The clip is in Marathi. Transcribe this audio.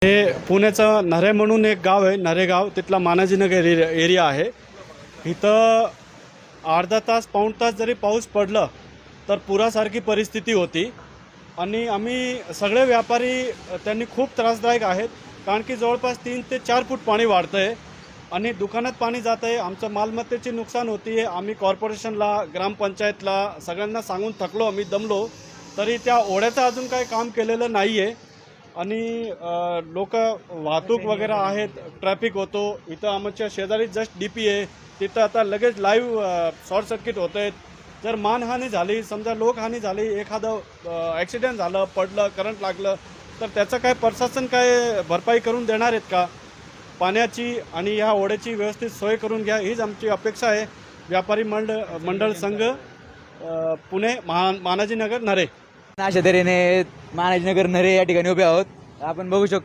हे पुण्याचं नरे म्हणून एक गाव आहे, नरेगाव. तिथला मानाजीनगर एरिया आहे. इथं अर्धा तास पाऊण तास जरी पाऊस पडलं तर पुरासारखी परिस्थिती होती. आणि आम्ही सगळे व्यापारी त्यांनी खूप त्रासदायक आहेत, कारण की जवळपास 3 ते 4 फूट पाणी वाढतं आहे आणि दुकानात पाणी जातं आहे. आमचं मालमत्तेची नुकसान होती आहे. आम्ही कॉर्पोरेशनला, ग्रामपंचायतला सगळ्यांना सांगून थकलो, आम्ही दमलो, तरी त्या ओढ्याचं अजून काही काम केलेलं नाही आहे. आणि लोक वाहतूक वगैरे आहेत, ट्रॅफिक होतो. इथं आमच्या शेजारी जस्ट DP आहे, तिथं आता लगेच लाईव्ह शॉर्ट सर्किट होत आहेत. जर मानहानी झाली, समजा लोकहानी झाली, एखादं ॲक्सिडेंट झालं, पडलं, करंट लागलं, तर त्याचं काय प्रशासन काय भरपाई करून देणार आहेत का? पाण्याची आणि ह्या ओढ्याची व्यवस्थित सोय करून घ्या, हीच आमची अपेक्षा आहे. व्यापारी मंडळ संघ पुणे, मानाजीनगर, नरे. अशा तऱ्हेने मानाजीनगर नरे या ठिकाणी उभे आहोत. आपण बघू शकतो